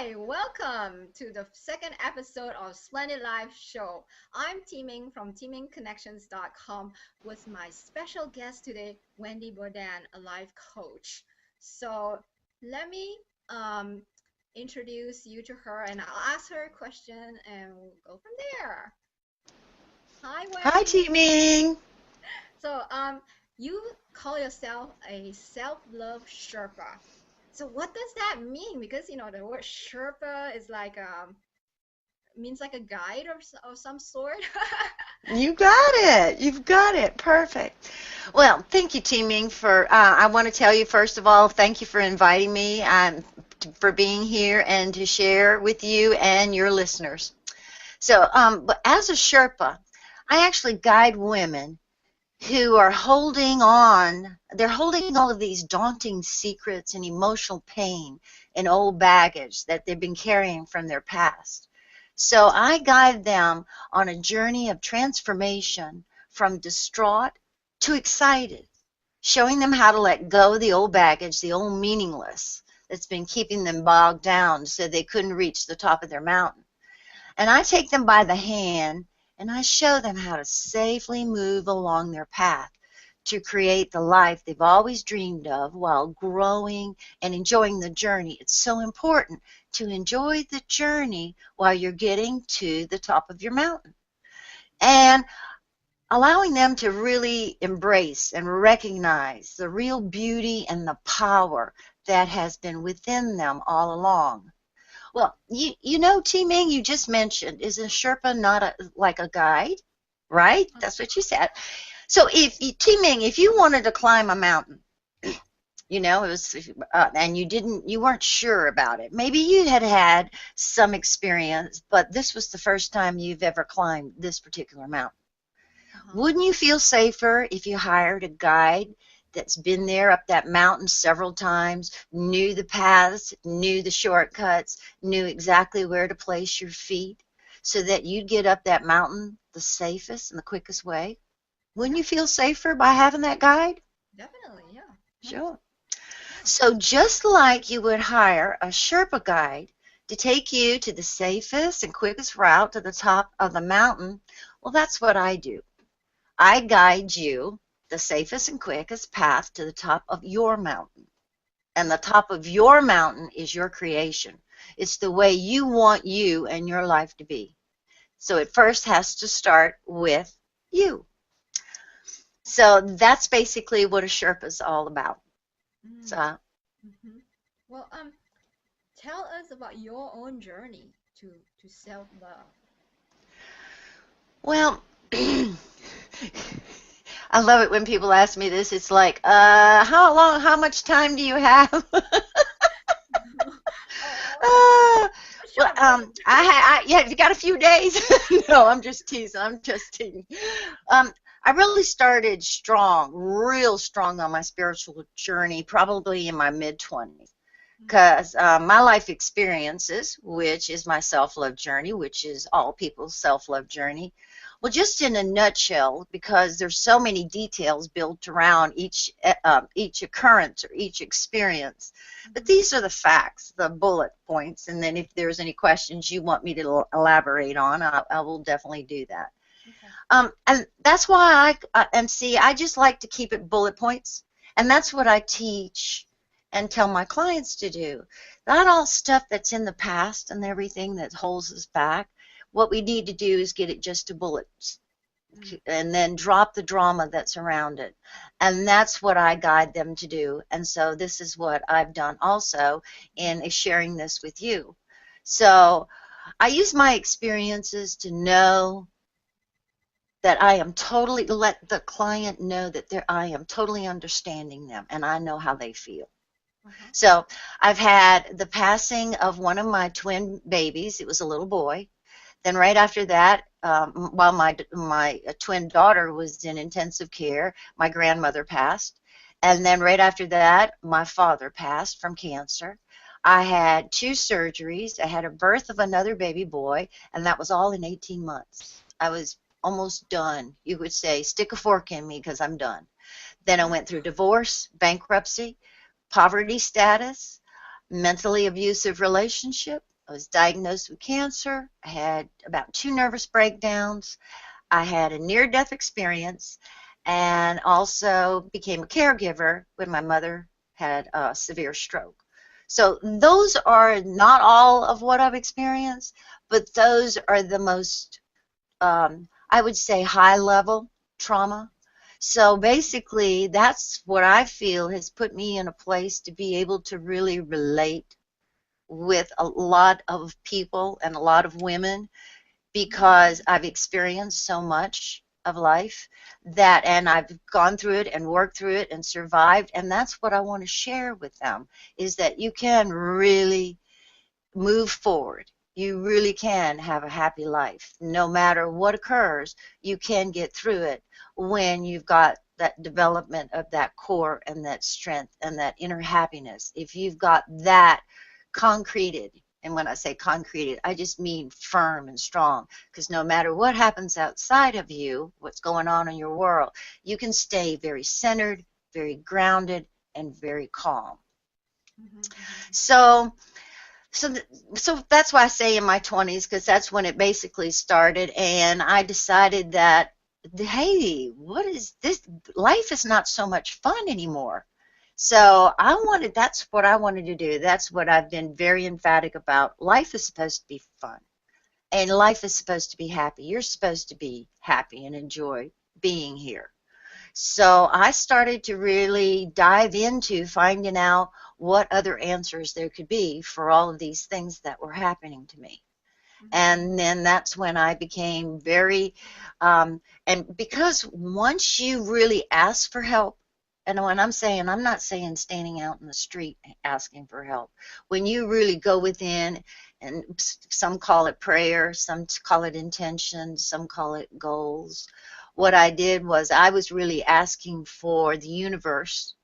Hi, welcome to the second episode of Splendid Live Show. I'm Teaming from teamingconnections.com with my special guest today, Wendy Baudín, a life coach. So let me um, introduce you to her and I'll ask her a question and we'll go from there. Hi, Hi, Wendy. teaming. So you call yourself a self-love Sherpa. So what does that mean? Because the word Sherpa is like means like a guide or some sort. You got it. You've got it. Perfect. Well, thank you, teaming, for. I want to tell you first of all, thank you for inviting me. For being here and to share with you and your listeners. So, but as a Sherpa, I actually guide women who are holding on. They're holding all of these daunting secrets and emotional pain and old baggage that they've been carrying from their past. So I guide them on a journey of transformation from distraught to excited, showing them how to let go of the old baggage, the old meaningless that's been keeping them bogged down so they couldn't reach the top of their mountain. And I take them by the hand and I show them how to safely move along their path to create the life they've always dreamed of while growing and enjoying the journey. It's so important to enjoy the journey while you're getting to the top of your mountain. And allowing them to really embrace and recognize the real beauty and the power that has been within them all along. Well, you know, Ming, you just mentioned, is a Sherpa not like a guide, right? That's what you said. So if Ming, if you wanted to climb a mountain, it was, and you weren't sure about it. Maybe you had had some experience, but this was the first time you've ever climbed this particular mountain. Wouldn't you feel safer if you hired a guide that's been there up that mountain several times, knew the paths, knew the shortcuts, knew exactly where to place your feet so that you'd get up that mountain the safest and the quickest way? Wouldn't you feel safer by having that guide? Definitely, yeah. Sure. So just like you would hire a Sherpa guide to take you to the safest and quickest route to the top of the mountain, well, that's what I do. I guide you the safest and quickest path to the top of your mountain. And the top of your mountain is your creation. It's the way you want you and your life to be. So it first has to start with you. So that's basically what a Sherpa is all about. Mm. So, Hmm. Well, tell us about your own journey to self-love. well, I love it when people ask me this. It's like, how much time do you have? Oh, Well, sure, but yeah, you got a few days? No, I'm just teasing. I'm just teasing. I really started strong, real strong on my spiritual journey, probably in my mid-20s, because my life experiences, which is my self-love journey, which is all people's self-love journey, well, just in a nutshell, because there's so many details built around each occurrence or each experience. But these are the facts, the bullet points, and then if there's any questions you want me to elaborate on, I will definitely do that. okay. And that's why and see, I just like to keep it bullet points, and that's what I teach and tell my clients to do. Not all stuff that's in the past and everything that holds us back. What we need to do is get it just to bullets and then drop the drama that's around it. And that's what I guide them to do. And so this is what I've done also in sharing this with you. So I use my experiences to know that I am totally, let the client know that I am totally understanding them and I know how they feel. So I've had the passing of one of my twin babies. It was a little boy. Then right after that, while my twin daughter was in intensive care, my grandmother passed. And then right after that, my father passed from cancer. I had 2 surgeries. I had a birth of another baby boy, and that was all in 18 months. I was almost done. You would say, stick a fork in me because I'm done. Then I went through divorce, bankruptcy, poverty status, mentally abusive relationship, I was diagnosed with cancer. I had about 2 nervous breakdowns. I had a near-death experience and also became a caregiver when my mother had a severe stroke. So those are not all of what I've experienced, but those are the most, I would say, high-level trauma. So basically, that's what I feel has put me in a place to be able to really relate with a lot of people and a lot of women because I've experienced so much of life that, and I've gone through it and worked through it and survived, and that's what I want to share with them, is that you can really move forward. You really can have a happy life. No matter what occurs, you can get through it when you've got that development of that core and that strength and that inner happiness. If you've got that concreted, and when I say concreted, I just mean firm and strong, because no matter what happens outside of you, what's going on in your world, you can stay very centered, very grounded, and very calm. So so, so that's why I say in my 20s, because that's when it basically started, and I decided that, hey, what is this? Life is not so much fun anymore. So that's what I wanted to do. That's what I've been very emphatic about. Life is supposed to be fun, and life is supposed to be happy. You're supposed to be happy and enjoy being here. So I started to really dive into finding out what other answers there could be for all of these things that were happening to me. And then that's when I became very, and because once you really ask for help, and when I'm saying, I'm not saying standing out in the street asking for help. When you really go within, and some call it prayer, some call it intention, some call it goals. What I did was I was really asking for the universe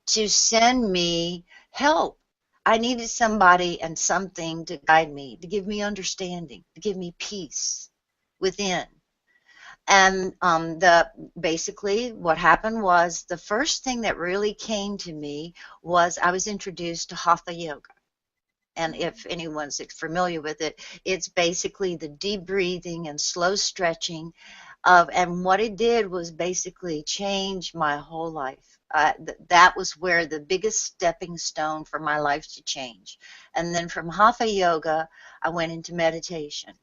to send me help. I needed somebody and something to guide me, to give me understanding, to give me peace within. And basically what happened was the first thing that really came to me was I was introduced to Hatha Yoga. And if anyone's familiar with it, it's basically the deep breathing and slow stretching and what it did was basically change my whole life. That was where the biggest stepping stone for my life to change. And then from Hatha Yoga, I went into meditation.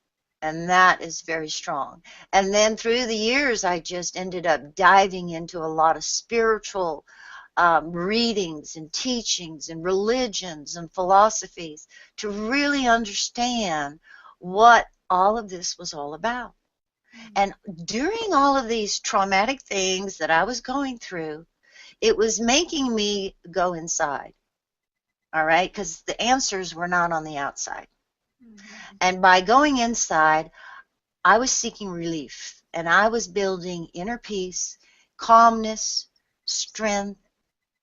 And that is very strong. And then through the years, I just ended up diving into a lot of spiritual readings and teachings and religions and philosophies to really understand what all of this was all about. And during all of these traumatic things that I was going through, it was making me go inside, all right, because the answers were not on the outside. And by going inside, I was seeking relief, and I was building inner peace, calmness, strength,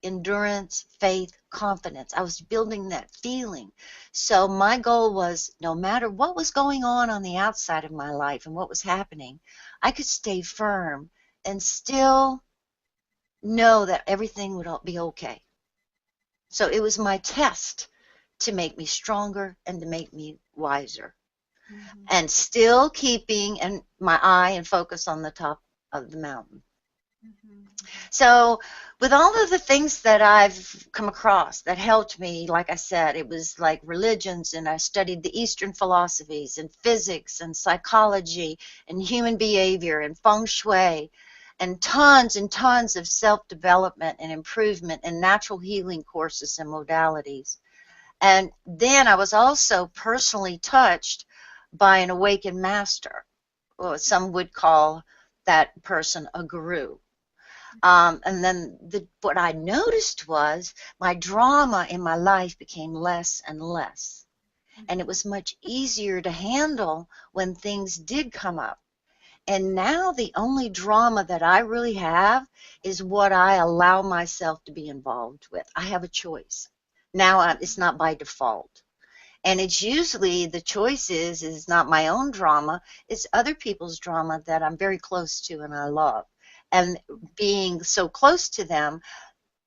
endurance, faith, confidence. I was building that feeling. So my goal was no matter what was going on the outside of my life and what was happening, I could stay firm and still know that everything would be okay. So it was my test to make me stronger and to make me wiser. And still keeping my eye and focus on the top of the mountain. So with all of the things that I've come across that helped me, like I said, it was like religions, and I studied the Eastern philosophies and physics and psychology and human behavior and feng shui and tons of self-development and improvement and natural healing courses and modalities. And then I was also personally touched by an awakened master, or some would call that person a guru. And then what I noticed was my drama in my life became less and less. And it was much easier to handle when things did come up. And now the only drama that I really have is what I allow myself to be involved with. I have a choice. Now it's not by default. And it's usually the choice is not my own drama, it's other people's drama that I'm very close to and I love. And being so close to them,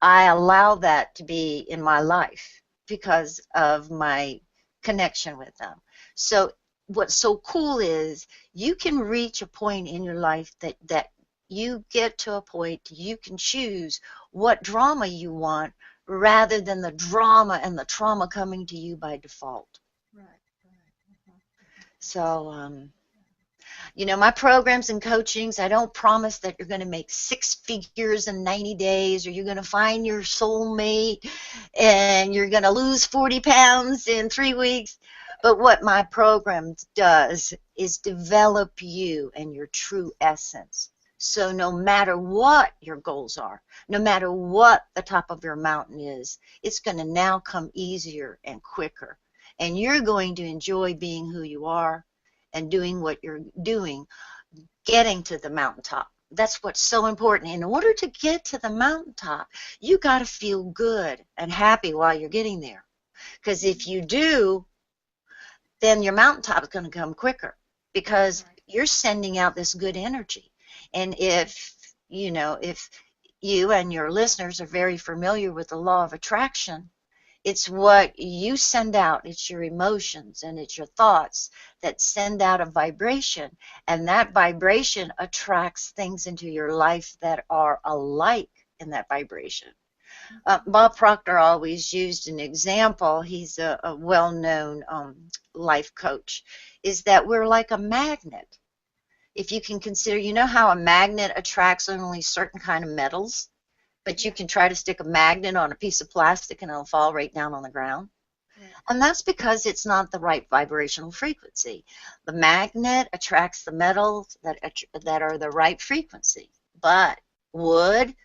I allow that to be in my life because of my connection with them. So what's so cool is you can reach a point in your life that you get to a point you can choose what drama you want rather than the drama and the trauma coming to you by default. Right, right. So, my programs and coachings, I don't promise that you're going to make 6 figures in 90 days or you're going to find your soulmate and you're going to lose 40 pounds in 3 weeks. But what my program does is develop you and your true essence. So no matter what your goals are, no matter what the top of your mountain is, it's going to now come easier and quicker. And you're going to enjoy being who you are and doing what you're doing, getting to the mountaintop. That's what's so important. In order to get to the mountaintop, you got to feel good and happy while you're getting there. Because if you do, then your mountaintop is going to come quicker because you're sending out this good energy. And if you and your listeners are very familiar with the law of attraction, it's what you send out. It's your emotions and it's your thoughts that send out a vibration. And that vibration attracts things into your life that are alike in that vibration. Bob Proctor always used an example. He's a well-known life coach, is that we're like a magnet. If you can consider, you know how a magnet attracts only certain kind of metals? But you can try to stick a magnet on a piece of plastic and it'll fall right down on the ground. Right. And that's because it's not the right vibrational frequency. The magnet attracts the metals that are the right frequency. But wood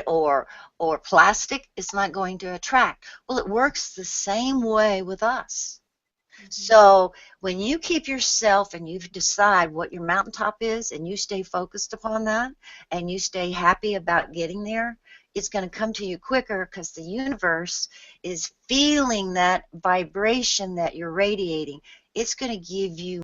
or plastic is not going to attract. Well, it works the same way with us. So when you keep yourself and you decide what your mountaintop is and you stay focused upon that and you stay happy about getting there, it's going to come to you quicker because the universe is feeling that vibration that you're radiating. It's going to give you